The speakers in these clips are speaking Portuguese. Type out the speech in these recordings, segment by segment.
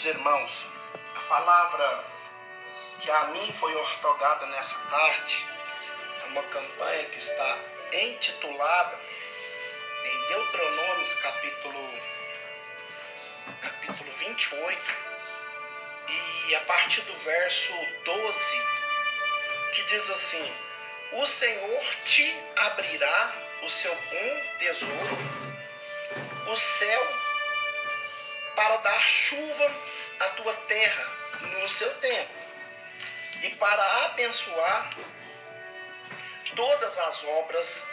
Queridos irmãos, a palavra que a mim foi ortogada nessa tarde é uma campanha que está intitulada em Deuteronômios capítulo 28 e a partir do verso 12, que diz assim: o Senhor te abrirá o seu bom tesouro, o céu, para dar chuva à tua terra no seu tempo, e para abençoar todas as obras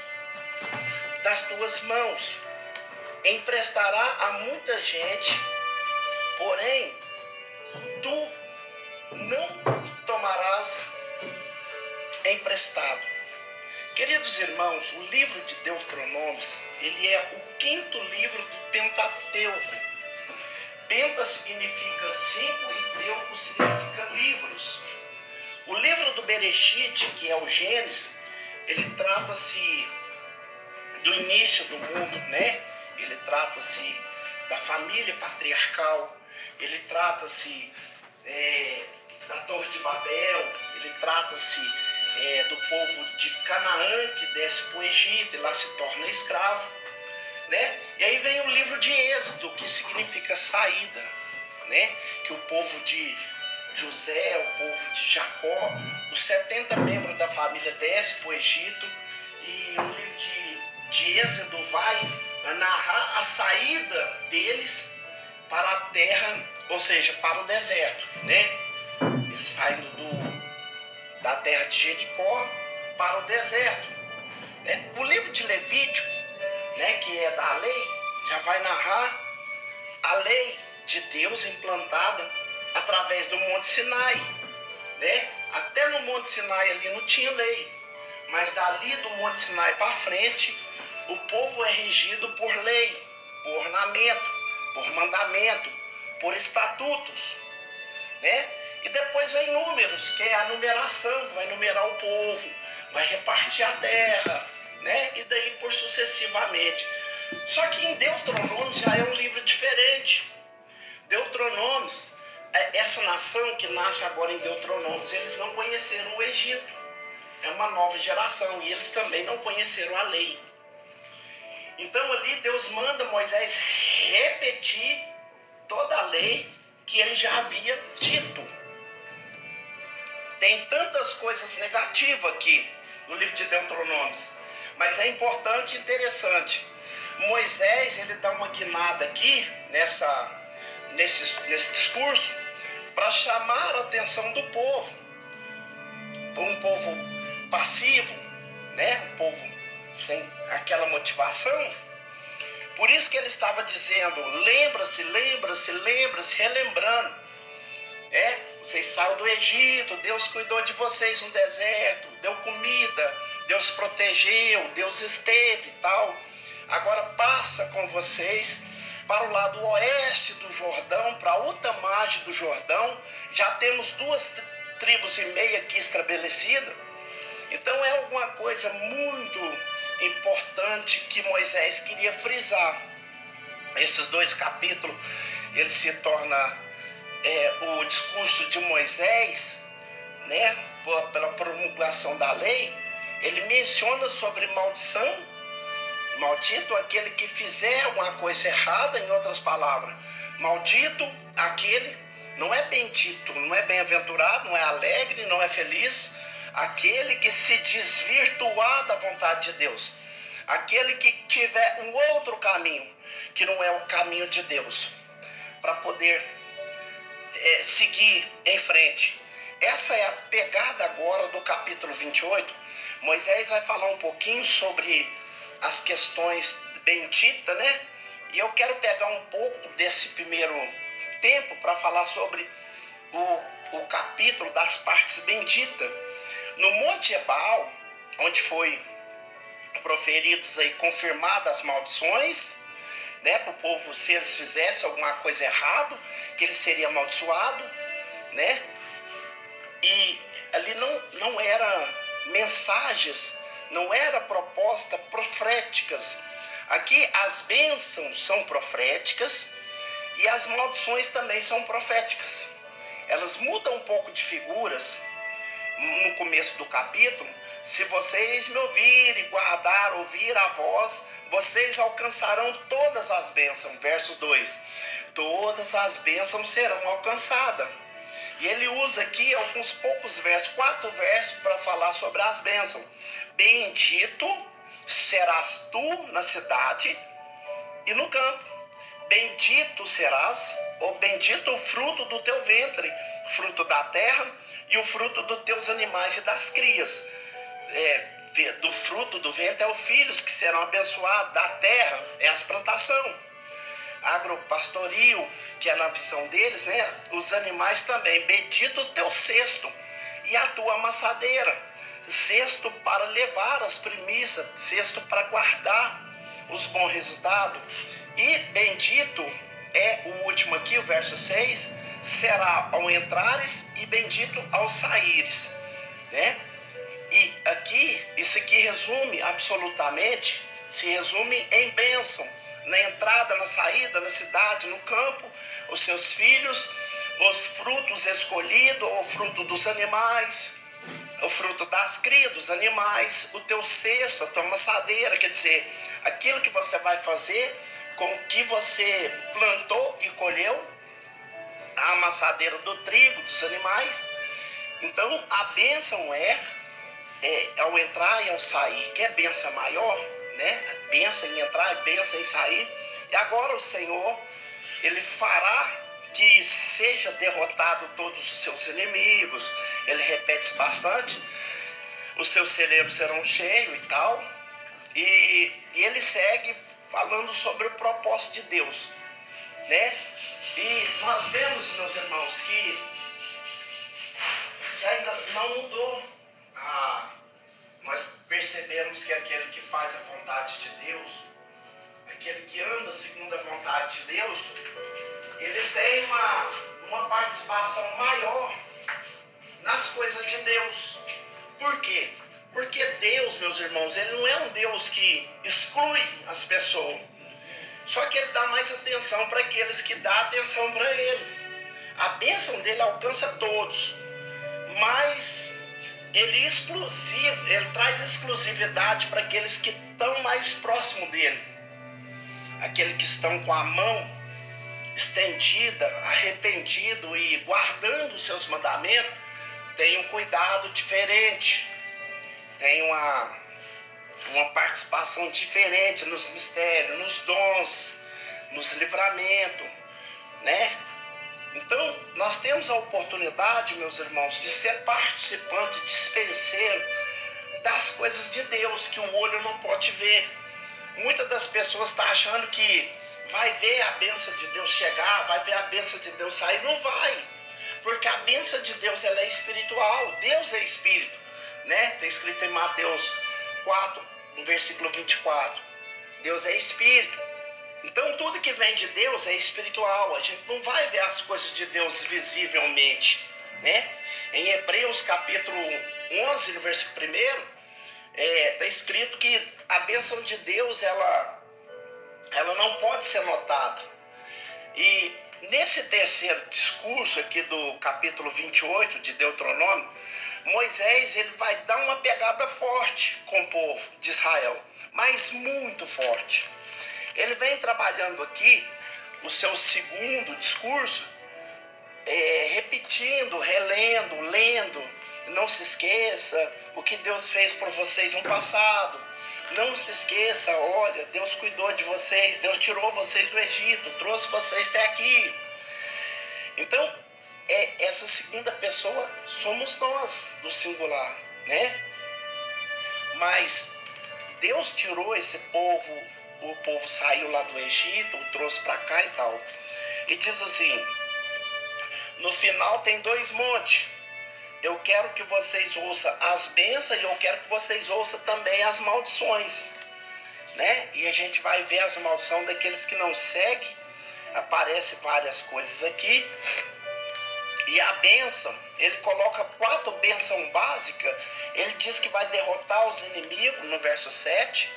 das tuas mãos. Emprestará a muita gente, porém tu não tomarás emprestado. Queridos irmãos, o livro de Deuteronômios, ele é o quinto livro do Pentateuco. Penta significa 5 e Teuco significa livros. O livro do Bereshit, que é o Gênesis, ele trata-se do início do mundo, né? Ele trata-se da família patriarcal, ele trata-se da Torre de Babel, ele trata-se do povo de Canaã que desce para o Egito e lá se torna escravo, né? E aí vem o livro de Êxodo, que significa saída, né? Que o povo de José, o povo de Jacó, os 70 membros da família desce para o Egito, e o livro de Êxodo vai narrar a saída deles para a terra, ou seja, para o deserto, né? Eles saindo da terra de Jericó para o deserto. O livro de Levítico, né, que é da lei, já vai narrar a lei de Deus implantada através do Monte Sinai, né? Até no Monte Sinai ali não tinha lei, mas dali do Monte Sinai para frente, o povo é regido por lei, por ornamento, por mandamento, por estatutos, né? E depois vem números, que é a numeração, vai numerar o povo, vai repartir a terra, né? E daí por sucessivamente. Só que em Deuteronômios já é um livro diferente. Deuteronômios, essa nação que nasce agora em Deuteronômios, eles não conheceram o Egito. É uma nova geração e eles também não conheceram a lei. Então ali Deus manda Moisés repetir toda a lei que ele já havia dito. Tem tantas coisas negativas aqui no livro de Deuteronômios, mas é importante e interessante. Moisés, ele dá uma guinada aqui nesse discurso para chamar a atenção do povo. Um povo passivo, né? Um povo sem aquela motivação. Por isso que ele estava dizendo: lembra-se, relembrando. Vocês saíram do Egito, Deus cuidou de vocês no deserto, deu comida, Deus protegeu, Deus esteve e tal. Agora passa com vocês para o lado oeste do Jordão, para a outra margem do Jordão. Já temos 2 tribos e meia aqui estabelecidas. Então é alguma coisa muito importante que Moisés queria frisar. Esses 2 capítulos, ele se torna o discurso de Moisés, né, pela promulgação da lei. Ele menciona sobre maldição, maldito aquele que fizer uma coisa errada, em outras palavras, maldito aquele, não é bendito, não é bem-aventurado, não é alegre, não é feliz, aquele que se desvirtuar da vontade de Deus, aquele que tiver um outro caminho, que não é o caminho de Deus, para poder seguir em frente. Essa é a pegada agora do capítulo 28. Moisés vai falar um pouquinho sobre as questões benditas, né? E eu quero pegar um pouco desse primeiro tempo para falar sobre o capítulo das partes benditas. No Monte Ebal, onde foi proferidas e confirmadas as maldições, né, para o povo, se eles fizessem alguma coisa errada, que ele seria amaldiçoado, né? E ali não era mensagens, não era proposta proféticas. Aqui as bênçãos são proféticas E as maldições também são proféticas. Elas mudam um pouco de figuras no começo do capítulo. Se vocês me ouvirem, guardar, ouvir a voz, vocês alcançarão todas as bênçãos. Verso 2. Todas as bênçãos serão alcançadas. E ele usa aqui alguns poucos versos, 4 versos para falar sobre as bênçãos. Bendito serás tu na cidade e no campo. Bendito serás, ou bendito o fruto do teu ventre, fruto da terra e o fruto dos teus animais e das crias. Do fruto do ventre é os filhos que serão abençoados, da terra é as plantações. Agropastoril, que é na visão deles, né? Os animais também. Bendito o teu cesto e a tua amassadeira. Cesto para levar as primícias, cesto para guardar os bons resultados. E bendito é o último aqui, o verso 6, será ao entrares e bendito ao saíres, né? E aqui, isso aqui resume absolutamente, se resume em bênção, na entrada, na saída, na cidade, no campo, os seus filhos, os frutos escolhidos, o fruto dos animais, o fruto das crias dos animais, o teu cesto, a tua amassadeira, quer dizer, aquilo que você vai fazer com o que você plantou e colheu, a amassadeira do trigo, dos animais. Então, a bênção é ao entrar e ao sair. Quer bênção maior, né? Bênção em entrar e bênção em sair. E agora o Senhor, Ele fará que seja derrotado todos os seus inimigos. Ele repete isso bastante. Os seus celeiros serão cheios e tal. E ele segue falando sobre o propósito de Deus, né? E nós vemos, meus irmãos, que ainda não mudou. Nós percebemos que aquele que faz a vontade de Deus, aquele que anda segundo a vontade de Deus, ele tem uma participação maior nas coisas de Deus. Por quê? Porque Deus, meus irmãos, Ele não é um Deus que exclui as pessoas. Só que Ele dá mais atenção para aqueles que dão atenção para Ele. A bênção dEle alcança todos. Mas Ele traz exclusividade para aqueles que estão mais próximos dEle. Aqueles que estão com a mão estendida, arrependido e guardando os seus mandamentos, tem um cuidado diferente. Tem uma participação diferente nos mistérios, nos dons, nos livramentos, né? Então, nós temos a oportunidade, meus irmãos, de ser participante, dispenseiro das coisas de Deus que o olho não pode ver. Muitas das pessoas estão achando que vai ver a bênção de Deus chegar, vai ver a bênção de Deus sair. Não vai, porque a bênção de Deus ela é espiritual. Deus é espírito, né? Está escrito em Mateus 4, no versículo 24. Deus é espírito. Então tudo que vem de Deus é espiritual. A gente não vai ver as coisas de Deus visivelmente, né? Em Hebreus capítulo 11, no versículo 1, está escrito que a bênção de Deus ela não pode ser notada. E nesse terceiro discurso aqui do capítulo 28 de Deuteronômio, Moisés ele vai dar uma pegada forte com o povo de Israel, mas muito forte. Ele vem trabalhando aqui o seu segundo discurso, repetindo, relendo, lendo. Não se esqueça o que Deus fez por vocês no passado. Não se esqueça, olha, Deus cuidou de vocês, Deus tirou vocês do Egito, trouxe vocês até aqui. Então, essa segunda pessoa somos nós, do singular, né? Mas Deus tirou esse povo, o povo saiu lá do Egito, o trouxe para cá e tal. E diz assim, no final tem 2 montes. Eu quero que vocês ouçam as bênçãos e eu quero que vocês ouçam também as maldições, né? E a gente vai ver as maldições daqueles que não seguem. Aparece várias coisas aqui. E a bênção, ele coloca 4 bênçãos básicas. Ele diz que vai derrotar os inimigos, no verso 7.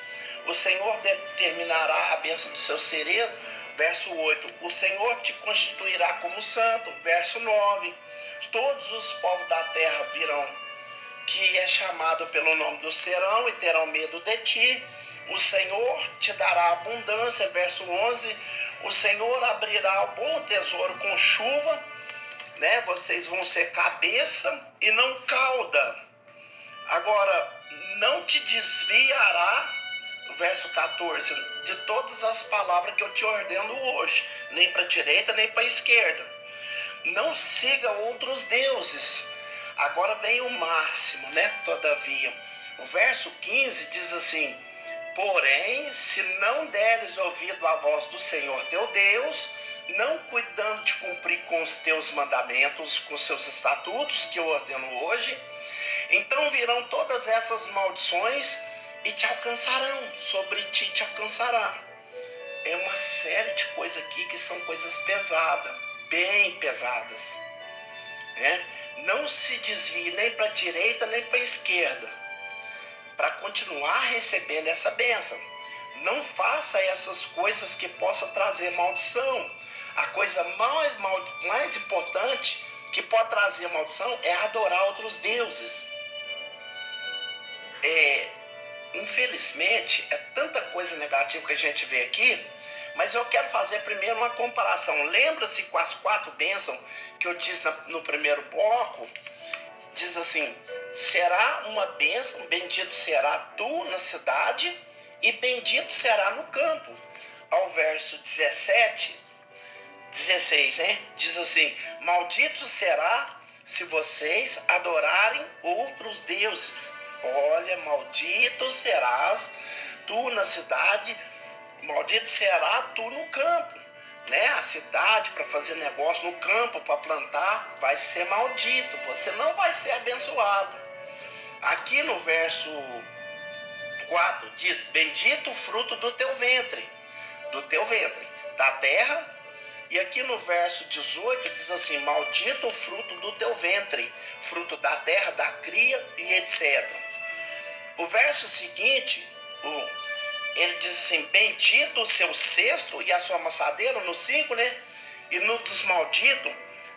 O Senhor determinará a bênção do seu cereiro, Verso 8, o Senhor te constituirá como santo. Verso 9, todos os povos da terra virão que é chamado pelo nome do serão e terão medo de ti. O Senhor te dará abundância. Verso 11, o Senhor abrirá o bom tesouro com chuva, né? Vocês vão ser cabeça e não cauda. Agora, não te desviará, verso 14, de todas as palavras que eu te ordeno hoje, nem para a direita, nem para a esquerda. Não siga outros deuses. Agora vem o máximo, né? Todavia, o verso 15 diz assim: porém, se não deres ouvido à voz do Senhor teu Deus, não cuidando de cumprir com os teus mandamentos, com seus estatutos que eu ordeno hoje, então virão todas essas maldições e te alcançarão, sobre ti te alcançará. É uma série de coisas aqui que são coisas pesadas, bem pesadas, né? Não se desvie nem para a direita nem para a esquerda, para continuar recebendo essa bênção. Não faça essas coisas que possam trazer maldição. A coisa mais importante que pode trazer maldição é adorar outros deuses. Infelizmente, é tanta coisa negativa que a gente vê aqui, mas eu quero fazer primeiro uma comparação. Lembra-se com as 4 bênçãos que eu disse no primeiro bloco? Diz assim: será uma bênção, bendito será tu na cidade e bendito será no campo. Ao verso 16, né? Diz assim: maldito será se vocês adorarem outros deuses. Olha, maldito serás tu na cidade, maldito será tu no campo, né? A cidade para fazer negócio, no campo para plantar, vai ser maldito. Você não vai ser abençoado. Aqui no verso 4 diz: bendito o fruto do teu ventre, da terra. E aqui no verso 18 diz assim: maldito o fruto do teu ventre, fruto da terra, da cria e etc. O verso seguinte, ele diz assim: bendito o seu cesto e a sua amassadeira, no 5, né? E no dos malditos,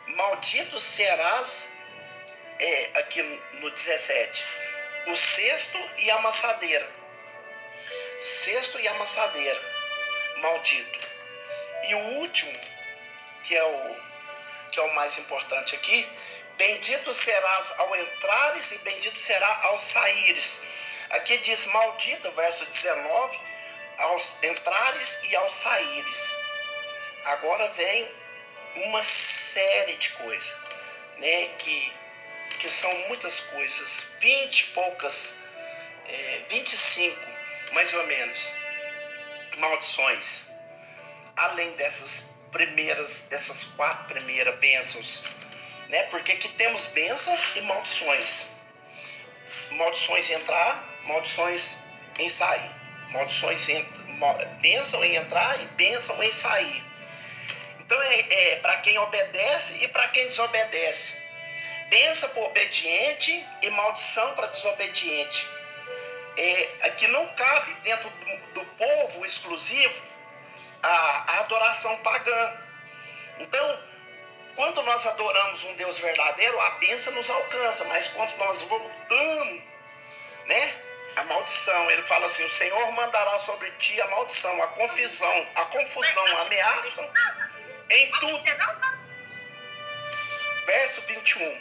maldito serás, aqui no 17, o cesto e a amassadeira. Cesto e amassadeira, maldito. E o último, que é o mais importante aqui: bendito serás ao entrares e bendito será ao saíres. Aqui diz maldito, verso 19, aos entrares e aos saíres. Agora vem uma série de coisas, né, que são muitas coisas, 20 e poucas, 25 mais ou menos, maldições, além dessas 4 primeiras bênçãos, né? Porque aqui temos bênção e maldições. Maldições em entrar, maldições em sair. Bênção em entrar e bênção em sair. Então é para quem obedece e para quem desobedece. Bênção para obediente e maldição para desobediente. Aqui não cabe dentro do povo exclusivo a adoração pagã. Então, quando nós adoramos um Deus verdadeiro, a bênção nos alcança. Mas quando nós voltamos, né, a maldição, ele fala assim: o Senhor mandará sobre ti a maldição, a confusão, a ameaça em tudo. Verso 21,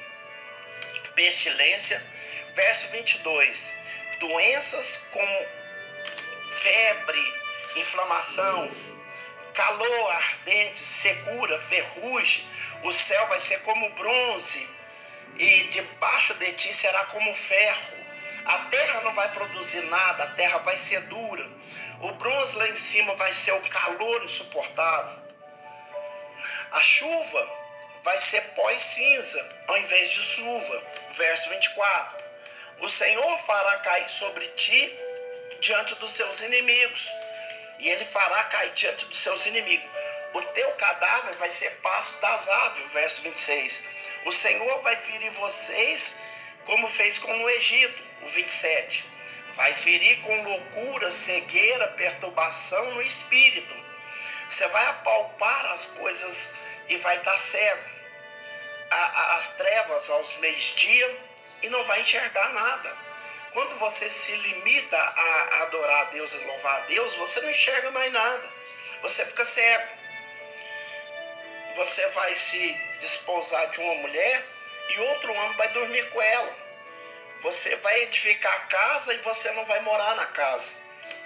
pestilência. Verso 22, doenças como febre, inflamação, calor ardente, secura, ferrugem. O céu vai ser como bronze e debaixo de ti será como ferro. A terra não vai produzir nada, a terra vai ser dura. O bronze lá em cima vai ser o calor insuportável. A chuva vai ser pó e cinza ao invés de chuva. Verso 24. O Senhor fará cair sobre ti diante dos seus inimigos. E ele fará cair diante dos seus inimigos. O teu cadáver vai ser pasto das aves. Verso 26. O Senhor vai ferir vocês como fez com o Egito. O 27. Vai ferir com loucura, cegueira, perturbação no espírito. Você vai apalpar as coisas e vai estar cego. As trevas aos meio-dia e não vai enxergar nada. Quando você se limita a adorar a Deus e louvar a Deus, você não enxerga mais nada. Você fica cego. Você vai se desposar de uma mulher e outro homem vai dormir com ela. Você vai edificar a casa e você não vai morar na casa.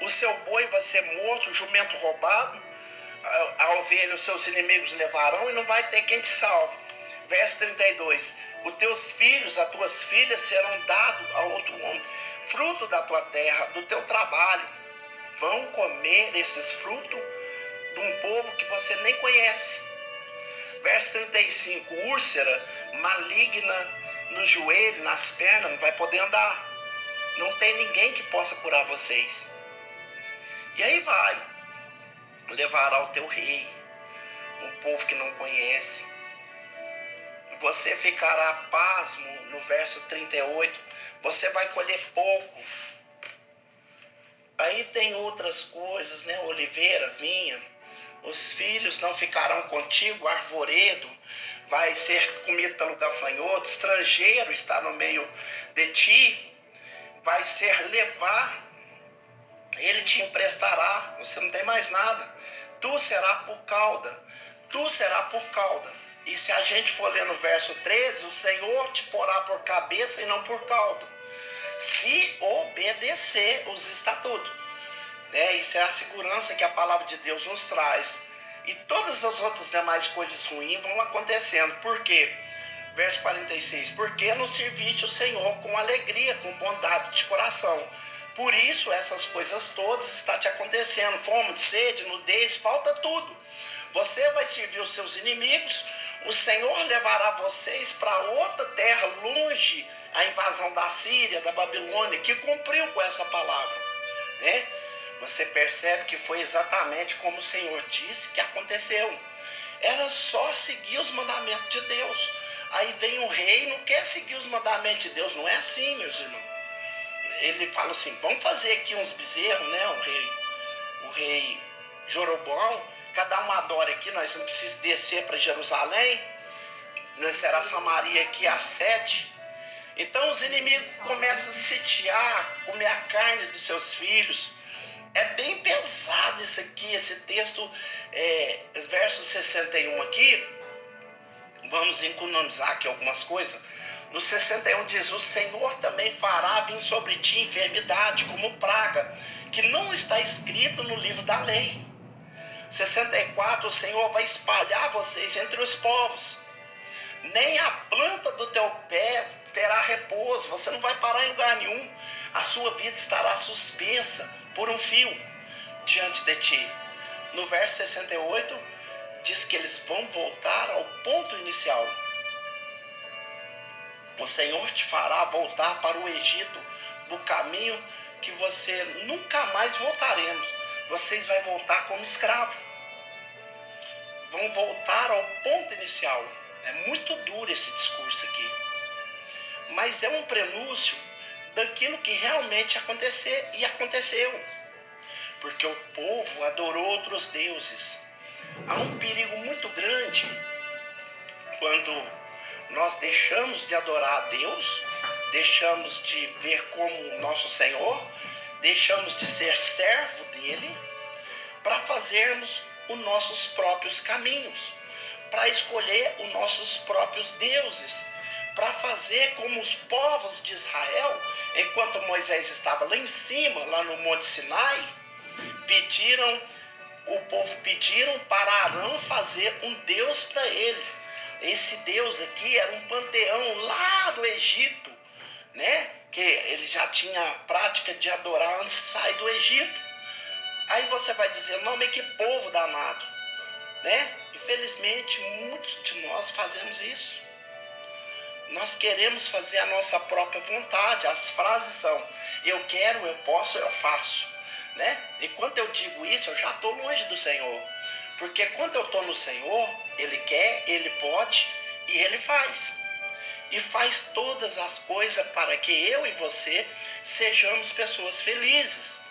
O seu boi vai ser morto, o jumento roubado, a ovelha os seus inimigos levarão e não vai ter quem te salve. Verso 32. Os teus filhos, as tuas filhas serão dados a outro homem. Fruto da tua terra, do teu trabalho. Vão comer esses frutos de um povo que você nem conhece. Verso 35. Úlcera maligna no joelho, nas pernas, não vai poder andar. Não tem ninguém que possa curar vocês. E aí vai. Levará o teu rei, um povo que não conhece. Você ficará pasmo no verso 38. Você vai colher pouco. Aí tem outras coisas, né? Oliveira, vinha. Os filhos não ficarão contigo, arvoredo vai ser comido pelo gafanhoto, estrangeiro está no meio de ti, vai ser levar, ele te emprestará, você não tem mais nada. Tu será por cauda, tu será por cauda. E se a gente for ler no verso 13, o Senhor te porá por cabeça e não por cauda, se obedecer os estatutos. Isso é a segurança que a palavra de Deus nos traz. E todas as outras demais coisas ruins vão acontecendo. Por quê? Verso 46. Porque não serviste o Senhor com alegria, com bondade de coração. Por isso essas coisas todas estão te acontecendo. Fome, sede, nudez, falta tudo. Você vai servir os seus inimigos. O Senhor levará vocês para outra terra, longe a invasão da Síria, da Babilônia, que cumpriu com essa palavra, né? Você percebe que foi exatamente como o Senhor disse que aconteceu. Era só seguir os mandamentos de Deus. Aí vem o rei e não quer seguir os mandamentos de Deus. Não é assim, meus irmãos. Ele fala assim, vamos fazer aqui uns bezerros, né? O rei Jeroboão, cada um adora aqui, nós não precisamos descer para Jerusalém. Será Samaria aqui a sede. Então os inimigos começam a sitiar, comer a carne dos seus filhos. É bem pesado isso aqui, esse texto, verso 61 aqui. Vamos economizar aqui algumas coisas. No 61 diz, o Senhor também fará vir sobre ti enfermidade como praga, que não está escrito no livro da lei. 64, o Senhor vai espalhar vocês entre os povos. Nem a planta do teu pé terá repouso, você não vai parar em lugar nenhum. A sua vida estará suspensa por um fio diante de ti. No verso 68, diz que eles vão voltar ao ponto inicial. O Senhor te fará voltar para o Egito, do caminho que você nunca mais voltaremos. Vocês vão voltar como escravo. Vão voltar ao ponto inicial. É muito duro esse discurso aqui. Mas é um prenúncio daquilo que realmente acontecer e aconteceu. Porque o povo adorou outros deuses. Há um perigo muito grande quando nós deixamos de adorar a Deus, deixamos de ver como nosso Senhor, deixamos de ser servo dele, para fazermos os nossos próprios caminhos, para escolher os nossos próprios deuses, para fazer como os povos de Israel, enquanto Moisés estava lá em cima, lá no Monte Sinai, o povo pediram para Arão fazer um Deus para eles. Esse Deus aqui era um panteão lá do Egito, né? Que ele já tinha a prática de adorar antes de sair do Egito. Aí você vai dizer, não, mas que povo danado, né? Infelizmente, muitos de nós fazemos isso. Nós queremos fazer a nossa própria vontade. As frases são, eu quero, eu posso, eu faço, né? E quando eu digo isso, eu já estou longe do Senhor. Porque quando eu estou no Senhor, Ele quer, Ele pode e Ele faz. E faz todas as coisas para que eu e você sejamos pessoas felizes.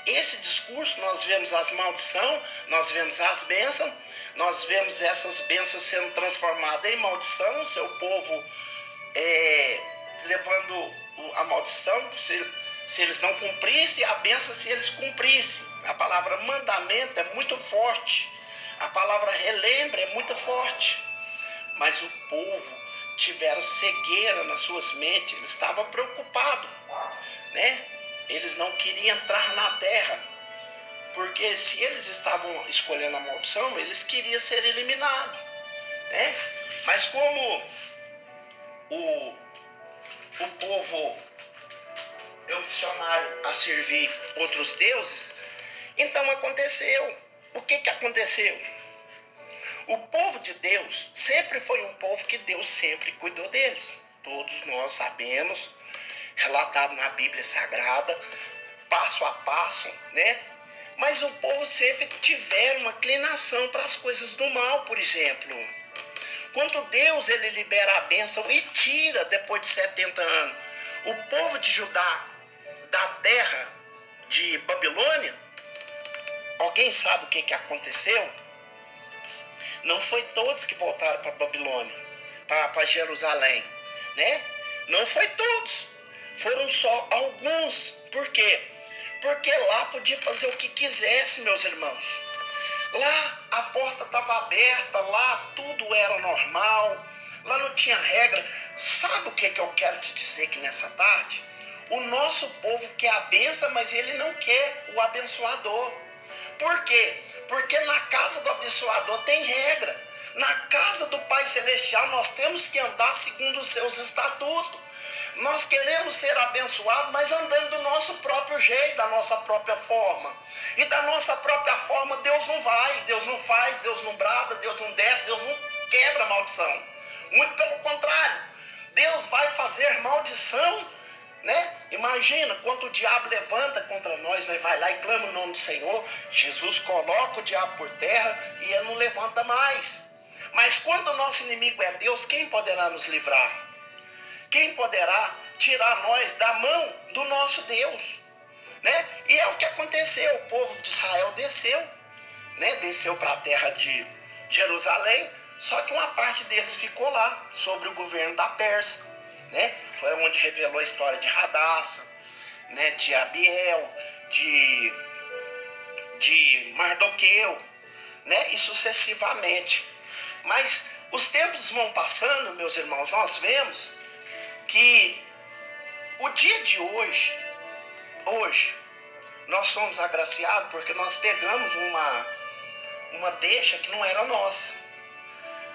esse discurso nós vemos as maldições, nós vemos as bênçãos, nós vemos essas bênçãos sendo transformadas em maldição, o seu povo levando a maldição se eles não cumprissem, a bênção se eles cumprissem. A palavra mandamento é muito forte, a palavra relembra é muito forte, mas o povo tiveram cegueira nas suas mentes, eles estavam preocupados, né? Eles não queriam entrar na terra, porque se eles estavam escolhendo a maldição, eles queriam ser eliminados, né? Mas como o povo é opcionário a servir outros deuses, então aconteceu. O que aconteceu? O povo de Deus sempre foi um povo que Deus sempre cuidou deles. Todos nós sabemos, relatado na Bíblia Sagrada, passo a passo, né? Mas o povo sempre tiveram uma inclinação para as coisas do mal, por exemplo. Quando Deus ele libera a bênção e tira depois de 70 anos o povo de Judá da terra de Babilônia, alguém sabe o que aconteceu? Não foi todos que voltaram para Babilônia, para Jerusalém, né? Não foi todos, foram só alguns. Por quê? Porque lá podia fazer o que quisesse, meus irmãos. Lá a porta estava aberta, lá tudo era normal, lá não tinha regra. Sabe o que eu quero te dizer aqui nessa tarde? O nosso povo quer a bênção, mas ele não quer o abençoador. Por quê? Porque na casa do abençoador tem regra. Na casa do Pai Celestial nós temos que andar segundo os seus estatutos. Nós queremos ser abençoados, mas andando do nosso próprio jeito, da nossa própria forma. E da nossa própria forma Deus não vai, Deus não faz, Deus não brada, Deus não desce, Deus não quebra a maldição. Muito pelo contrário, Deus vai fazer maldição, né? Imagina, quando o diabo levanta contra nós vai lá e clama o nome do Senhor, Jesus coloca o diabo por terra e ele não levanta mais. Mas quando o nosso inimigo é Deus, quem poderá nos livrar? Quem poderá tirar nós da mão do nosso Deus? Né? E é o que aconteceu, o povo de Israel desceu, né? Desceu para a terra de Jerusalém, só que uma parte deles ficou lá, sobre o governo da Pérsia, né? Foi onde revelou a história de Radassa, né? De Abiel, de Mardoqueu, né? E sucessivamente. Mas os tempos vão passando, meus irmãos, nós vemos que o dia de hoje, nós somos agraciados porque nós pegamos uma deixa que não era nossa.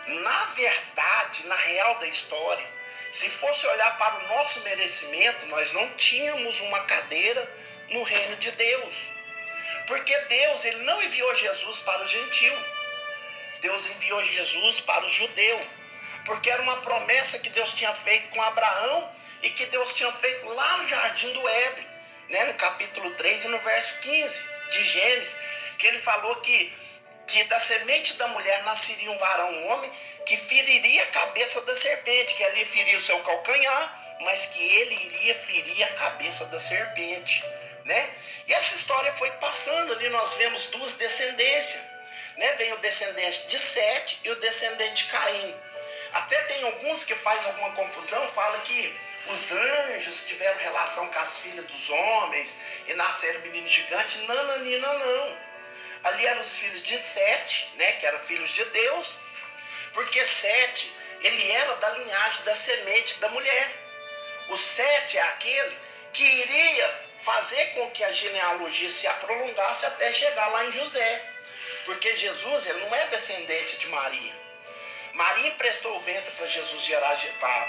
Na verdade, na real da história, se fosse olhar para o nosso merecimento, nós não tínhamos uma cadeira no reino de Deus. Porque Deus ele não enviou Jesus para o gentio. Deus enviou Jesus para o judeu. Porque era uma promessa que Deus tinha feito com Abraão e que Deus tinha feito lá no Jardim do Éden, né? No capítulo 3 e no verso 15 de Gênesis, que ele falou que da semente da mulher nasceria um varão, um homem, que feriria a cabeça da serpente, que ali feria o seu calcanhar, mas que ele iria ferir a cabeça da serpente, né? E essa história foi passando ali, nós vemos duas descendências, né? Vem o descendente de Sete e o descendente de Caim. Até tem alguns que fazem alguma confusão, fala que os anjos tiveram relação com as filhas dos homens e nasceram meninos gigantes. Não. Ali eram os filhos de Sete, né, que eram filhos de Deus, porque Sete, ele era da linhagem da semente da mulher. O Sete é aquele que iria fazer com que a genealogia se prolongasse até chegar lá em José. Porque Jesus ele não é descendente de Maria. Maria emprestou o ventre para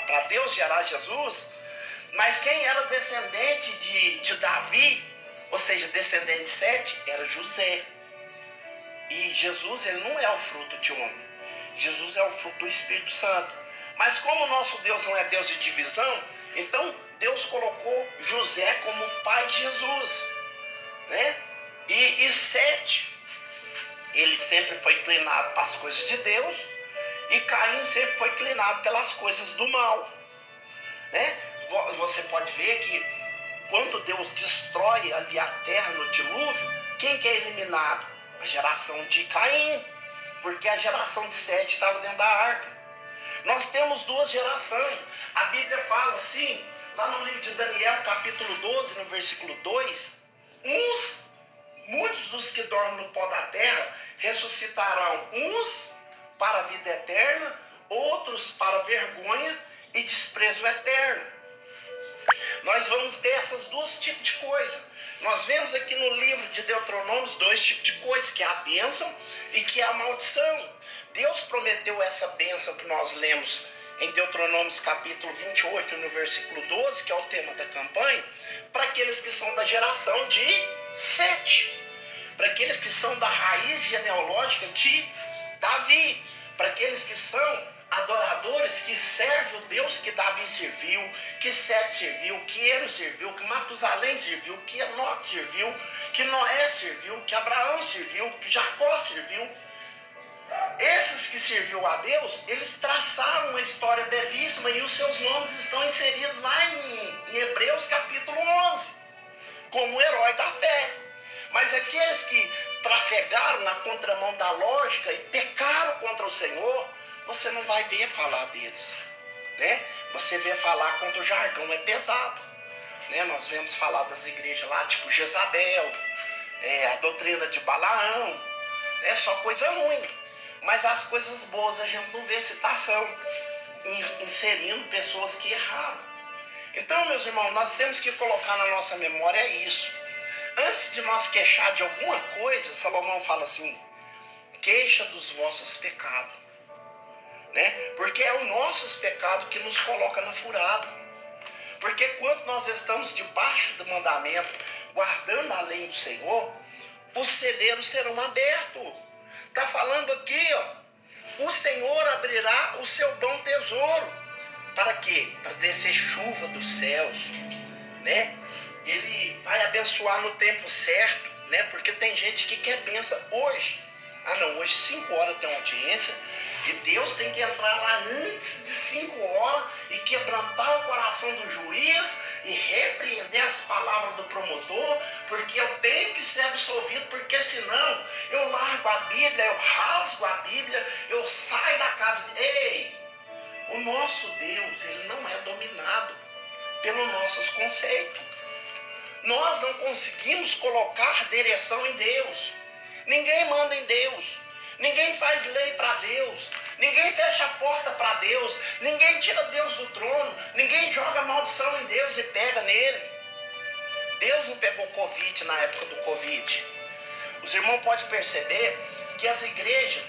para Deus gerar Jesus, mas quem era descendente de Davi, ou seja, descendente de Sete, era José. E Jesus ele não é o fruto de homem. Jesus é o fruto do Espírito Santo. Mas como o nosso Deus não é Deus de divisão, então Deus colocou José como pai de Jesus, né? E Sete, ele sempre foi inclinado para as coisas de Deus, e Caim sempre foi inclinado pelas coisas do mal, né? Você pode ver que quando Deus destrói ali a terra no dilúvio, quem que é eliminado? A geração de Caim, porque a geração de Sete estava dentro da arca. Nós temos duas gerações. A Bíblia fala assim, lá no livro de Daniel, capítulo 12, no versículo 2, muitos dos que dormem no pó da terra ressuscitarão, uns para a vida eterna, outros para vergonha e desprezo eterno. Nós vamos ter essas duas tipos de coisa. Nós vemos aqui no livro de Deuteronômio dois tipos de coisa, que é a bênção e que é a maldição. Deus prometeu essa bênção que nós lemos em Deuteronômio capítulo 28, no versículo 12, que é o tema da campanha, para aqueles que são da geração de Sete, para aqueles que são da raiz genealógica de Davi, para aqueles que são adoradores que servem o Deus que Davi serviu, que Sete serviu, que Eno serviu, que Matusalém serviu, que Enoque serviu, que Noé serviu, que Abraão serviu, que Jacó serviu. Esses que serviu a Deus, eles traçaram uma história belíssima e os seus nomes estão inseridos lá em Hebreus capítulo 11, como herói da fé. Mas aqueles que trafegaram na contramão da lógica e pecaram contra o Senhor, você não vai ver falar deles, né? Você vê falar contra o jargão, é pesado, né? Nós vemos falar das igrejas lá, tipo Jezabel, a doutrina de Balaão, é só coisa ruim. Mas as coisas boas a gente não vê citação, inserindo pessoas que erraram. Então, meus irmãos, nós temos que colocar na nossa memória isso. Antes de nós queixar de alguma coisa, Salomão fala assim, queixa dos vossos pecados, né? Porque é os nossos pecados que nos coloca na furada. Porque quando nós estamos debaixo do mandamento, guardando a lei do Senhor, os celeiros serão abertos. Está falando aqui, ó, o Senhor abrirá o seu bom tesouro. Para quê? Para descer chuva dos céus, né? Ele vai abençoar no tempo certo, né? Porque tem gente que quer bênção hoje. Ah não, hoje 5 horas tem audiência e Deus tem que entrar lá antes de 5 horas e quebrantar o coração do juiz e repreender as palavras do promotor, porque eu tenho que ser absolvido, porque senão eu largo a Bíblia, eu rasgo a Bíblia, eu saio da casa. Ei, o nosso Deus, ele não é dominado pelos nossos conceitos. Nós não conseguimos colocar direção em Deus. Ninguém manda em Deus. Ninguém faz lei para Deus. Ninguém fecha a porta para Deus. Ninguém tira Deus do trono. Ninguém joga maldição em Deus e pega nele. Deus não pegou Covid na época do Covid. Os irmãos podem perceber que as igrejas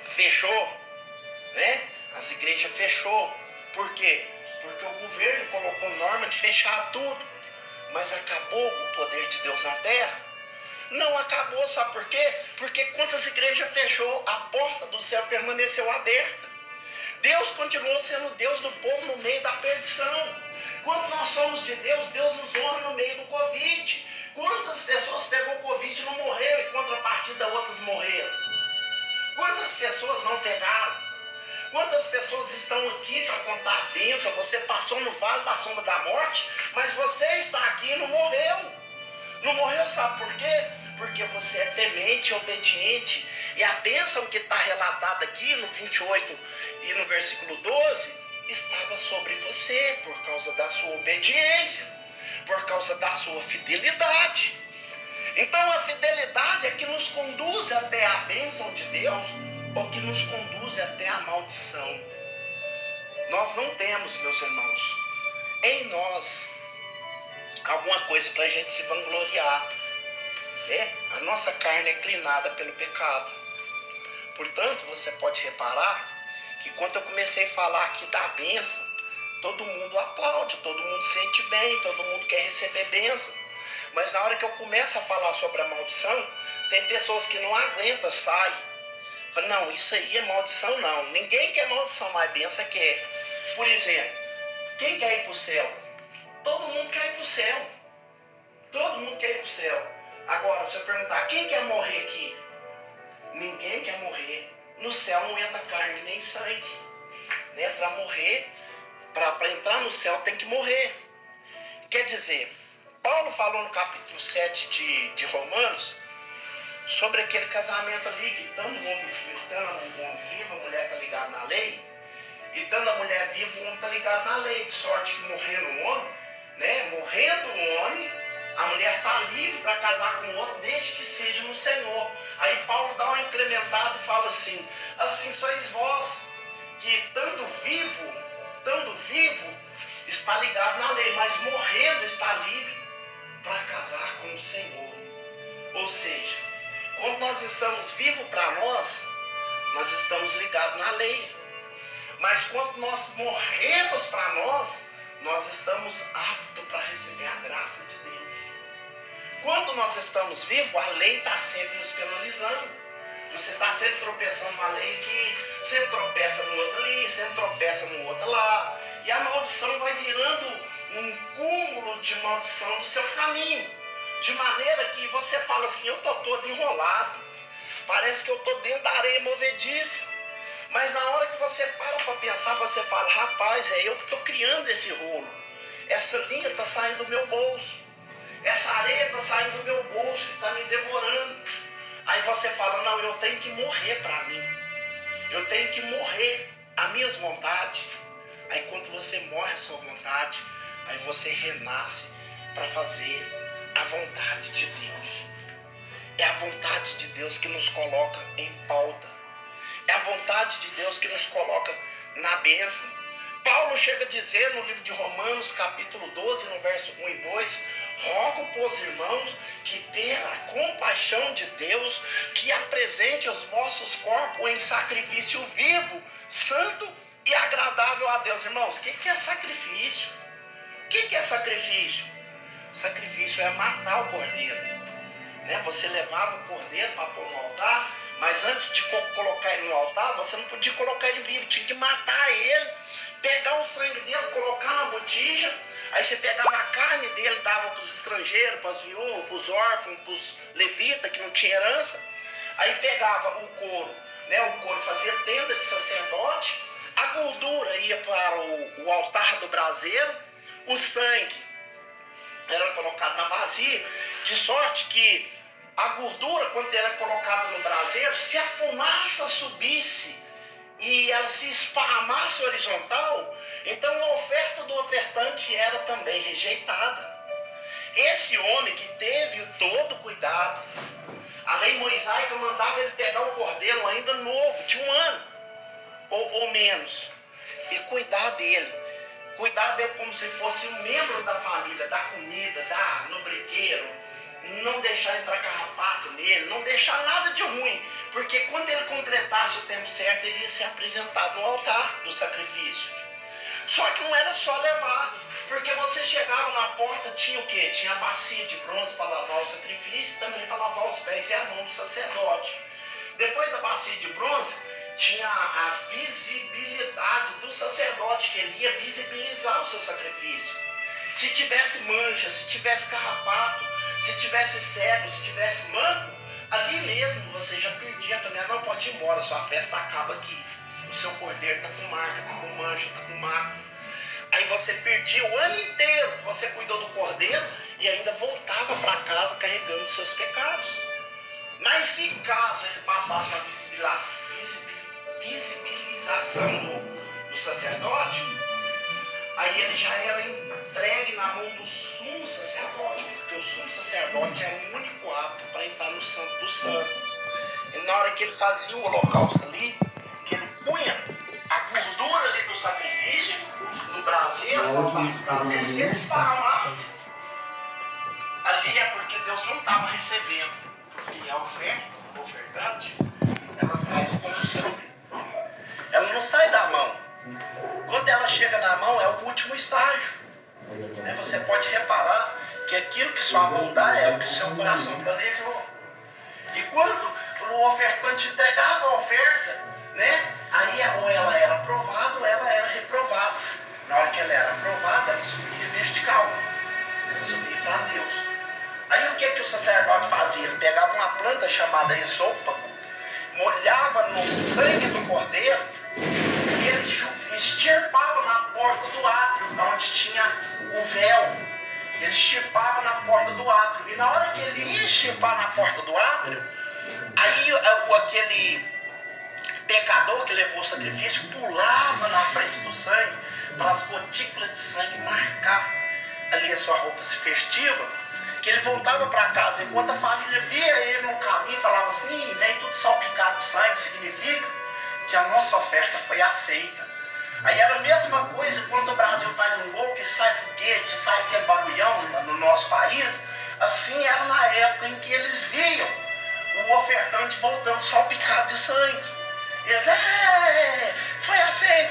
fechou, né? As igrejas fechou. Por quê? Porque o governo colocou norma de fechar tudo. Mas acabou o poder de Deus na terra? Não acabou, sabe por quê? Porque quantas igrejas fechou, a porta do céu permaneceu aberta. Deus continuou sendo Deus do povo no meio da perdição. Quando nós somos de Deus, Deus nos honra no meio do Covid. Quantas pessoas pegou Covid e não morreram, e contrapartida outras morreram? Quantas pessoas não pegaram? Quantas pessoas estão aqui para contar a bênção? Você passou no vale da sombra da morte, mas você está aqui e não morreu. Não morreu, sabe por quê? Porque você é temente e obediente. E a bênção que está relatada aqui no 28 e no versículo 12, estava sobre você por causa da sua obediência, por causa da sua fidelidade. Então a fidelidade é que nos conduz até a bênção de Deus, ou que nos conduz até a maldição. Nós não temos, meus irmãos, em nós alguma coisa para a gente se vangloriar, né? A nossa carne é inclinada pelo pecado. Portanto, você pode reparar que quando eu comecei a falar aqui da bênção, todo mundo aplaude, todo mundo sente bem, todo mundo quer receber bênção. Mas na hora que eu começo a falar sobre a maldição, tem pessoas que não aguentam, saem. Não, isso aí é maldição não. Ninguém quer maldição, mas benção quer. Por exemplo, quem quer ir para o céu? Todo mundo quer ir para o céu. Todo mundo quer ir para o céu. Agora, se eu perguntar, quem quer morrer aqui? Ninguém quer morrer. No céu não entra carne nem sangue, né? Para morrer, para entrar no céu tem que morrer. Quer dizer, Paulo falou no capítulo 7 de Romanos sobre aquele casamento ali, que estando um homem vivo, a mulher está ligada na lei, e estando a mulher viva, o homem está ligado na lei, de sorte que morrendo um homem, né? Morrendo um homem, a mulher está livre para casar com outro, desde que seja no Senhor. Aí Paulo dá uma incrementada e fala assim sois vós, que estando vivo, está ligado na lei, mas morrendo está livre para casar com o Senhor. Ou seja, quando nós estamos vivos para nós estamos ligados na lei. Mas quando nós morremos para nós estamos aptos para receber a graça de Deus. Quando nós estamos vivos, a lei está sempre nos penalizando. Você está sempre tropeçando numa lei aqui, você tropeça no outro ali, você tropeça no outro lá. E a maldição vai virando um cúmulo de maldição no seu caminho. De maneira que você fala assim, eu estou todo enrolado. Parece que eu estou dentro da areia movediça. Mas na hora que você para pensar, você fala, rapaz, é eu que estou criando esse rolo. Essa linha está saindo do meu bolso. Essa areia está saindo do meu bolso e está me devorando. Aí você fala, não, eu tenho que morrer para mim. Eu tenho que morrer as minhas vontades. Aí quando você morre a sua vontade, aí você renasce para fazer a vontade de Deus. É a vontade de Deus que nos coloca em pauta. É a vontade de Deus que nos coloca na bênção. Paulo chega a dizer no livro de Romanos, capítulo 12, no verso 1 e 2, rogo, pois, irmãos, que pela compaixão de Deus, que apresente os vossos corpos em sacrifício vivo, santo e agradável a Deus. Irmãos, o que é sacrifício? O que é sacrifício? Sacrifício é matar o cordeiro. Né? Você levava o cordeiro para pôr no altar, mas antes de colocar ele no altar, você não podia colocar ele vivo, tinha que matar ele, pegar o sangue dele, colocar na botija, aí você pegava a carne dele, dava para os estrangeiros, para as viúvas, para os órfãos, para os levitas que não tinham herança, aí pegava o couro, né? O couro fazia tenda de sacerdote, a gordura ia para o altar do braseiro, o sangue era colocado na vasilha, de sorte que a gordura, quando era colocada no braseiro, se a fumaça subisse e ela se esparramasse horizontal, então a oferta do ofertante era também rejeitada. Esse homem que teve todo cuidado, a lei mosaica mandava ele pegar o cordeiro ainda novo, de 1 ano ou menos, e cuidar dele. Cuidar dele como se fosse um membro da família, da comida, no brequeiro, não deixar entrar carrapato nele, não deixar nada de ruim, porque quando ele completasse o tempo certo, ele ia ser apresentado no altar do sacrifício. Só que não era só levar, porque você chegava na porta, tinha o quê? Tinha a bacia de bronze para lavar o sacrifício, também para lavar os pés e a mão do sacerdote. Depois da bacia de bronze, tinha a visibilidade do sacerdote, que ele ia visibilizar o seu sacrifício. Se tivesse mancha, se tivesse carrapato, se tivesse cego, se tivesse manco, ali mesmo você já perdia também. Não pode ir embora, sua festa acaba aqui. O seu cordeiro está com marca, está com mancha, está com marca. Aí você perdia o ano inteiro que você cuidou do cordeiro e ainda voltava para casa carregando os seus pecados. Mas se caso ele passasse uma visibilização do sacerdote, aí ele já era entregue na mão do sumo sacerdote, porque o sumo sacerdote é o único apto para entrar no Santo do Santo. E na hora que ele fazia o holocausto ali, que ele punha a gordura ali do sacrifício no braseiro, se ele esparramasse, ali é porque Deus não estava recebendo, porque a oferta, o ofertante, ela sai do coração. Ela não sai da mão. Quando ela chega na mão, é o último estágio. Você pode reparar que aquilo que sua mão dá é o que seu coração planejou. E quando o ofertante entregava a oferta, né, aí ou ela era aprovada ou ela era reprovada. Na hora que ela era aprovada, ela subia vertical. Ela subia para Deus. Aí o que o sacerdote fazia? Ele pegava uma planta chamada esopa, molhava no sangue do cordeiro e ele extirpava na porta do átrio, onde tinha o véu. Ele chipava na porta do átrio. E na hora que ele ia chipar na porta do átrio, aí aquele pecador que levou o sacrifício pulava na frente do sangue para as gotículas de sangue marcar ali a sua roupa festiva, que ele voltava para casa. Enquanto a família via ele no caminho, falava assim: vem tudo salpicado de sangue, significa que a nossa oferta foi aceita. Aí era a mesma coisa quando o Brasil faz um gol, que sai foguete, sai aquele barulhão no nosso país. Assim era na época em que eles viam o ofertante voltando salpicado de sangue. Eles,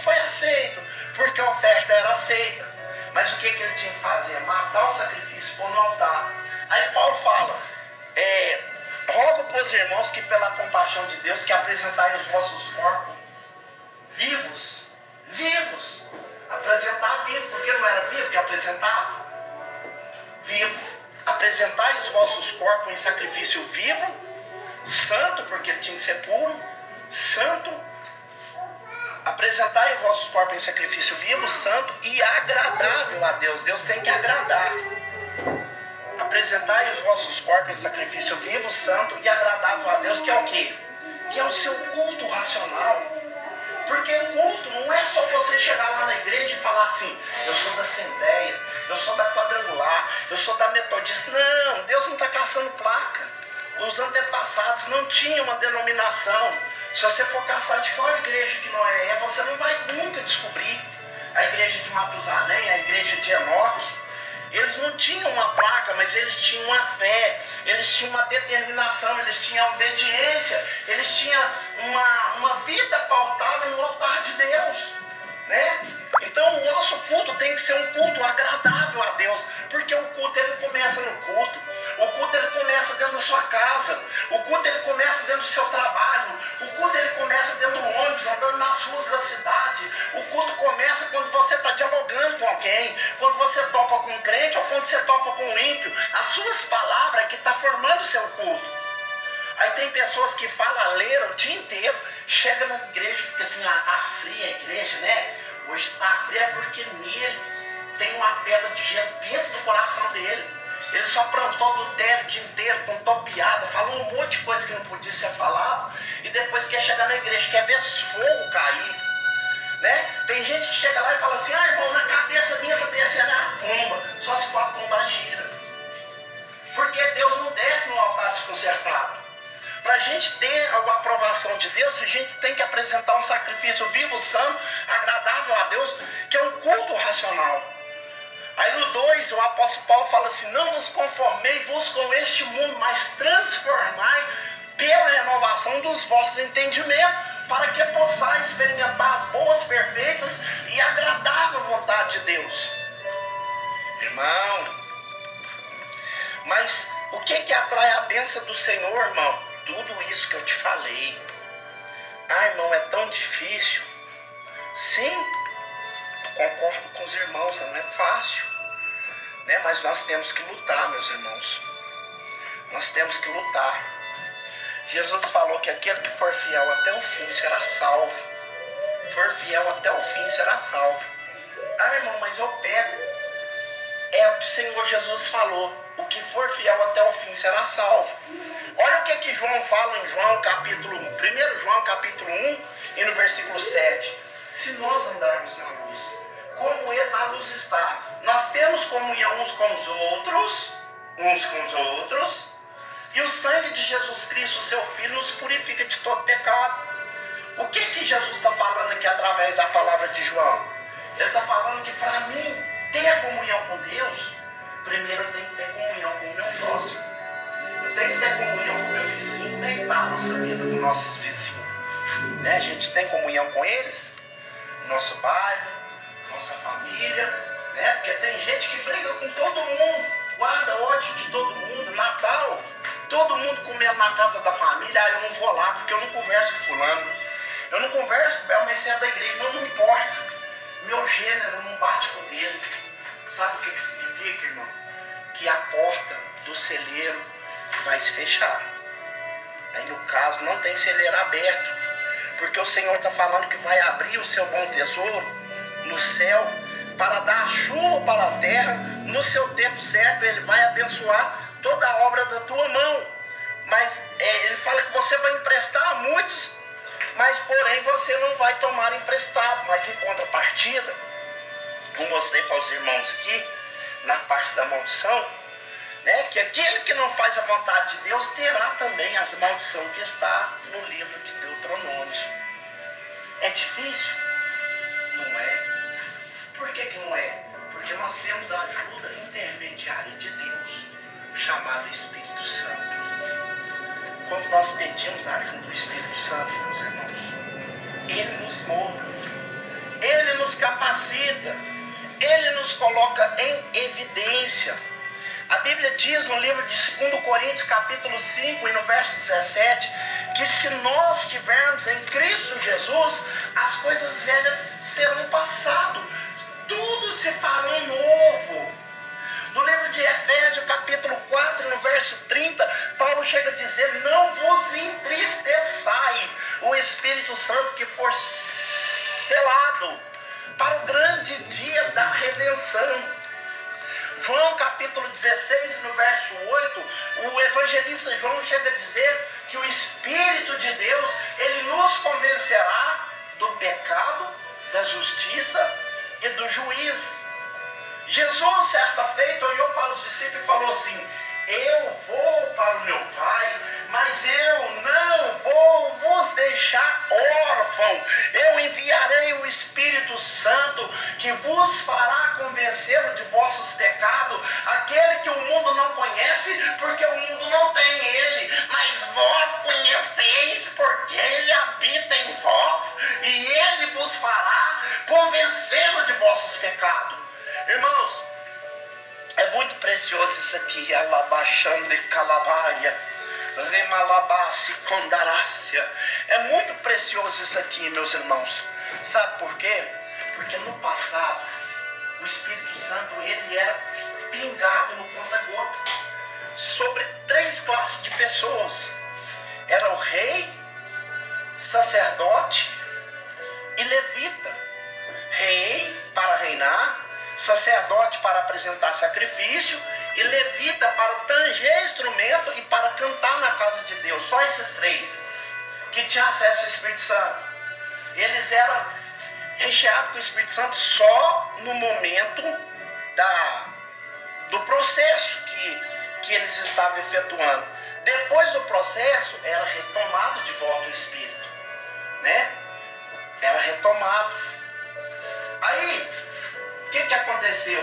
foi aceito, porque a oferta era aceita. Mas o que ele tinha que fazer? Matar o sacrifício, pôr no altar. Aí Paulo fala: rogo para os irmãos que pela compaixão de Deus, que apresentai os vossos corpos vivos. Apresentar vivo, porque não era vivo que apresentava? Vivo. Apresentai os vossos corpos em sacrifício vivo, santo, porque tinha que ser puro, santo. Apresentai os vossos corpos em sacrifício vivo, santo e agradável a Deus. Deus tem que agradar. Apresentai os vossos corpos em sacrifício vivo, santo e agradável a Deus, que é o quê? Que é o seu culto racional. Porque culto não é só você chegar lá na igreja e falar assim: eu sou da Assembleia, eu sou da Quadrangular, eu sou da Metodista. Não, Deus não está caçando placa. Os antepassados não tinham uma denominação. Se você for caçar de qual igreja que não é, você não vai nunca descobrir. A igreja de Matusalém, a igreja de Enoque, eles não tinham uma placa, mas eles tinham uma fé, eles tinham uma determinação, eles tinham obediência, eles tinham uma vida pautada no altar de Deus, né? Então o nosso culto tem que ser um culto agradável a Deus, porque o culto ele começa no culto, o culto ele começa dentro da sua casa, o culto ele começa dentro do seu trabalho, o culto ele começa dentro do ônibus, andando nas ruas da cidade, o culto começa quando você está dialogando com alguém, quando você topa com um crente ou quando você topa com um ímpio. As suas palavras é que está formando o seu culto. Aí tem pessoas que falam ler o dia inteiro, chega na igreja e fica assim: tá fria a igreja, né? Hoje está fria porque nele tem uma pedra de gelo dentro do coração dele. Ele só plantou adultério o dia inteiro, contou piada, falou um monte de coisa que não podia ser falado, e depois quer chegar na igreja, quer ver fogo cair, né? Tem gente que chega lá e fala assim: irmão, na cabeça minha está descendo a pomba, só se for a pomba gira. Porque Deus não desce no altar desconcertado. Para a gente ter a aprovação de Deus, a gente tem que apresentar um sacrifício vivo, santo, agradável a Deus, que é um culto racional. Aí no 2, o apóstolo Paulo fala assim: não vos conformei-vos com este mundo, mas transformai pela renovação dos vossos entendimentos, para que possais experimentar as boas, perfeitas e agradável vontade de Deus. Irmão, mas o que atrai a bênção do Senhor, irmão? Tudo isso que eu te falei. Irmão, é tão difícil. Sim, concordo com os irmãos, não é fácil, né? Mas nós temos que lutar, meus irmãos. Nós temos que lutar. Jesus falou que aquele que for fiel até o fim será salvo. For fiel até o fim será salvo. Irmão, mas eu pego. É o que o Senhor Jesus falou: o que for fiel até o fim será salvo. Olha o que João fala em João capítulo 1. 1 João capítulo 1 e no versículo 7. Se nós andarmos na luz, como ele na luz está, nós temos comunhão uns com os outros, e o sangue de Jesus Cristo, seu Filho, nos purifica de todo pecado. O que Jesus está falando aqui através da palavra de João? Ele está falando que para mim ter a comunhão com Deus, primeiro eu tenho que ter comunhão com o meu próximo. Eu tenho que ter comunhão com o meu vizinho. Como é que está a nossa vida com nossos vizinhos? Né? A gente tem comunhão com eles? Nosso bairro, nossa família, né? Porque tem gente que briga com todo mundo, guarda ódio de todo mundo. Natal, todo mundo comendo na casa da família. Eu não vou lá porque eu não converso com fulano. Eu não converso com o Belmecendo da igreja, não importa. Meu gênero não bate com ele. Sabe o que significa, irmão? Que a porta do celeiro vai se fechar. Aí no caso não tem celeiro aberto, porque o Senhor está falando que vai abrir o seu bom tesouro no céu para dar chuva para a terra, no seu tempo certo ele vai abençoar toda a obra da tua mão. Mas ele fala que você vai emprestar a muitos, mas porém você não vai tomar emprestado. Mas em contrapartida, eu mostrei para os irmãos aqui, na parte da maldição, né, que aquele que não faz a vontade de Deus terá também as maldições que está no livro de Deuteronômio. É difícil? Não é. Por que não é? Porque nós temos a ajuda intermediária de Deus, chamada Espírito Santo. Quando nós pedimos a ajuda do Espírito Santo, meus irmãos, Ele nos molda, Ele nos capacita, Ele nos coloca em evidência. A Bíblia diz no livro de 2 Coríntios, capítulo 5, e no verso 17, que se nós estivermos em Cristo Jesus, as coisas velhas serão passado, tudo se fará novo. No livro de Efésios, capítulo 4, no verso 30, Paulo chega a dizer: não vos entristeçai o Espírito Santo que for selado para o grande dia da redenção. João capítulo 16, no verso 8, o evangelista João chega a dizer que o Espírito de Deus, ele nos convencerá do pecado, da justiça e do juízo. Jesus, certa feita, olhou para os discípulos e falou assim: eu vou para o meu Pai, mas eu não vou vos deixar órfão. Eu enviarei o Espírito Santo, que vos fará convencê-lo de vossos pecados, aquele que o mundo não conhece, porque o mundo não tem ele, mas vós conheceis, porque ele habita em vós, e ele vos fará convencê-lo de vossos pecados. Irmãos, é muito precioso isso aqui. Alabaxande calabaia, remalabase condarácia. É muito precioso isso aqui, meus irmãos. Sabe por quê? Porque no passado, o Espírito Santo, ele era pingado no conta-gota sobre 3 classes de pessoas. Era o rei, sacerdote e levita. Rei para reinar, sacerdote para apresentar sacrifício e levita para tanger instrumento e para cantar na casa de Deus. Só esses 3 que tinham acesso ao Espírito Santo. Eles eram recheados com o Espírito Santo só no momento do processo que eles estavam efetuando. Depois do processo, era retomado de volta o Espírito, né? Era retomado. Aí, o que aconteceu?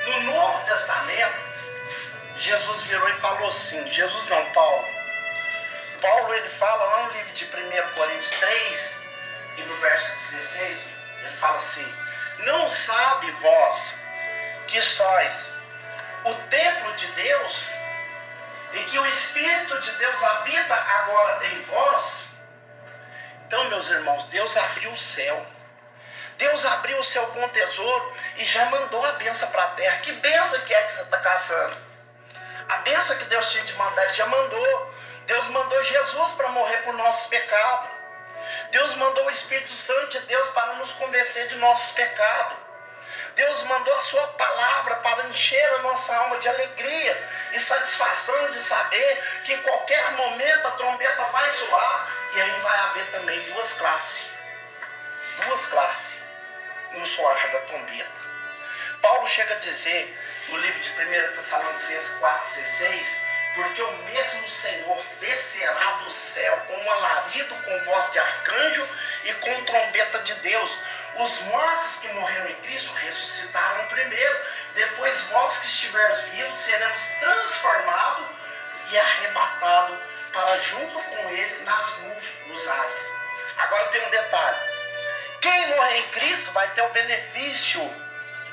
No Novo Testamento, Jesus virou e falou assim, Jesus não, Paulo. Paulo, ele fala lá no livro de 1 Coríntios 3, e no verso 16, ele fala assim: não sabe vós que sois o templo de Deus, e que o Espírito de Deus habita agora em vós? Então, meus irmãos, Deus abriu o céu. Deus abriu o seu bom tesouro e já mandou a bênção para a terra. Que bênção que é que você está caçando? A bênção que Deus tinha de mandar, Ele já mandou. Deus mandou Jesus para morrer por nossos pecados. Deus mandou o Espírito Santo de Deus para nos convencer de nossos pecados. Deus mandou a sua palavra para encher a nossa alma de alegria e satisfação de saber que em qualquer momento a trombeta vai soar, e aí vai haver também 2 classes. 2 classes no soar da trombeta. Paulo chega a dizer no livro de 1 Tessalonicenses 4,16: porque o mesmo Senhor descerá do céu com um alarido, com voz de arcanjo e com trombeta de Deus. Os mortos que morreram em Cristo ressuscitaram primeiro. Depois vós que estiveres vivos seremos transformados e arrebatados para junto com Ele nas nuvens, nos ares. Agora tem um detalhe. Quem morrer em Cristo vai ter o benefício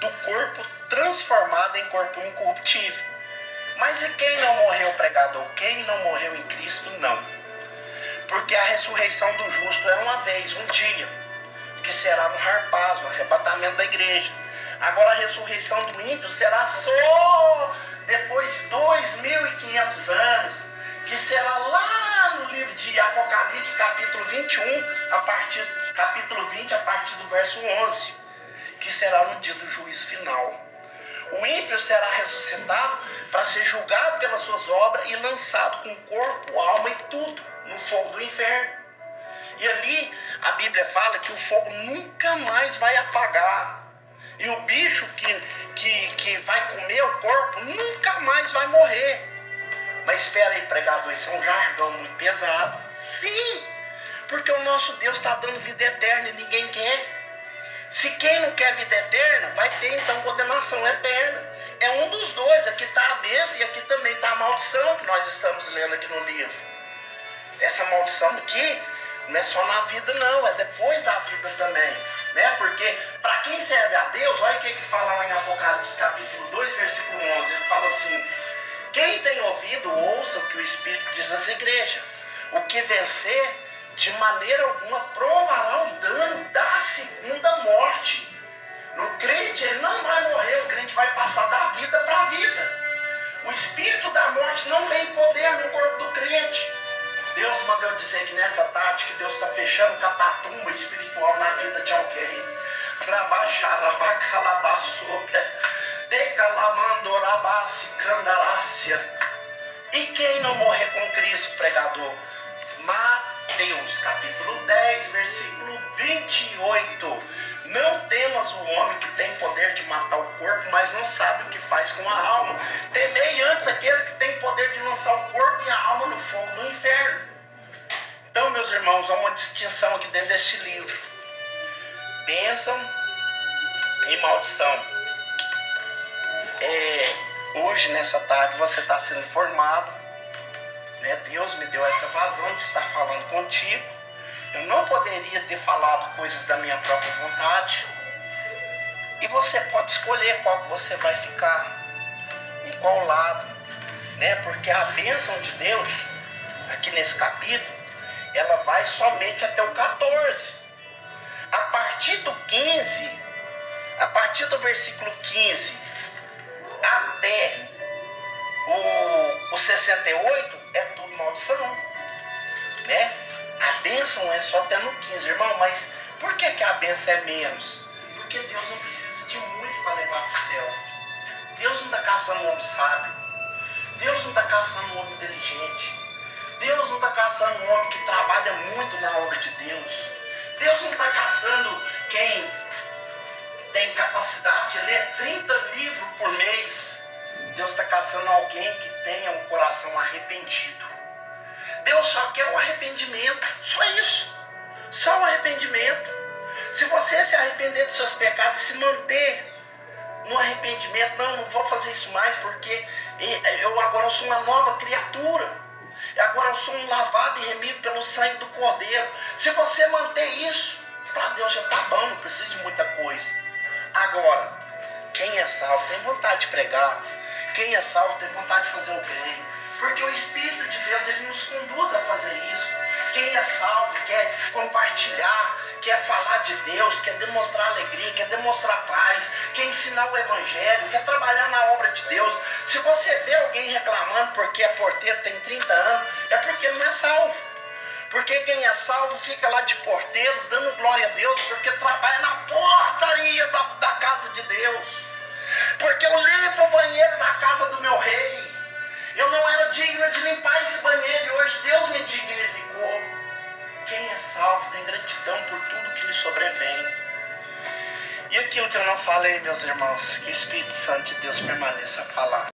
do corpo transformado em corpo incorruptível. Mas e quem não morreu, pregador? Quem não morreu em Cristo, não. Porque a ressurreição do justo é uma vez, um dia, que será no harpazo, no arrebatamento da igreja. Agora a ressurreição do ímpio será só depois de 2.500 anos, que será lá no livro de Apocalipse, capítulo 21, capítulo 20, a partir do verso 11. que será no dia do juízo final. O ímpio será ressuscitado para ser julgado pelas suas obras e lançado com corpo, alma e tudo no fogo do inferno. E ali a Bíblia fala que o fogo nunca mais vai apagar. E o bicho que vai comer o corpo nunca mais vai morrer. Mas espera aí, pregador, isso é um jargão muito pesado. Sim, porque o nosso Deus está dando vida eterna e ninguém quer. Se quem não quer vida eterna, vai ter então condenação eterna. É um dos dois, aqui está a bênção e aqui também está a maldição que nós estamos lendo aqui no livro. Essa maldição aqui não é só na vida não, é depois da vida também. Né? Porque para quem serve a Deus, olha o que fala lá em Apocalipse capítulo 2, versículo 11. Ele fala assim: quem tem ouvido, ouça o que o Espírito diz às igrejas. O que vencer, de maneira alguma provará o dano da segunda morte. No crente, ele não vai morrer, o crente vai passar da vida para a vida. O espírito da morte não tem poder no corpo do crente. Deus mandou dizer que nessa tarde que Deus está fechando catatumba espiritual na vida de alguém. E quem não morrer com Cristo, pregador? Mateus capítulo 10, versículo 28. Não temas o homem que tem poder de matar o corpo, mas não sabe o que faz com a alma. Temei antes aquele que tem poder de lançar o corpo e a alma no fogo do inferno. Então, meus irmãos, há uma distinção aqui dentro desse livro: bênção e maldição. Hoje, nessa tarde, você está sendo formado, né? Deus me deu essa vazão de estar falando contigo. Eu não poderia ter falado coisas da minha própria vontade. E você pode escolher qual que você vai ficar, em qual lado, né? Porque a bênção de Deus, aqui nesse capítulo, ela vai somente até o 14. A partir do 15, a partir do versículo 15 até o 68 é tudo maldição, né? A bênção é só até no 15, irmão. Mas por que a bênção é menos? Porque Deus não precisa de muito para levar para o céu. Deus não está caçando um homem sábio. Deus não está caçando um homem inteligente. Deus não está caçando um homem que trabalha muito na obra de Deus. Deus não está caçando quem tem capacidade de ler 30 livros por mês. Deus está caçando alguém que tenha um coração arrependido. Deus só quer o arrependimento, só isso. Só o arrependimento. Se você se arrepender dos seus pecados, se manter no arrependimento, não vou fazer isso mais porque eu agora sou uma nova criatura. Agora eu sou um lavado e remido pelo sangue do Cordeiro. Se você manter isso, para Deus já está bom, não precisa de muita coisa. Agora, quem é salvo tem vontade de pregar. Quem é salvo tem vontade de fazer o bem. Porque o Espírito de Deus, ele nos conduz a fazer isso. Quem é salvo quer compartilhar, quer falar de Deus, quer demonstrar alegria, quer demonstrar paz, quer ensinar o Evangelho, quer trabalhar na obra de Deus. Se você vê alguém reclamando porque é porteiro, tem 30 anos, é porque ele não é salvo. Porque quem é salvo fica lá de porteiro, dando glória a Deus, porque trabalha na portaria da casa de Deus. Porque eu limpo o banheiro da casa do meu rei. Eu não era digno de limpar esse banheiro e hoje Deus me dignificou. Quem é salvo tem gratidão por tudo que lhe sobrevém. E aquilo que eu não falei, meus irmãos, que o Espírito Santo de Deus permaneça a falar.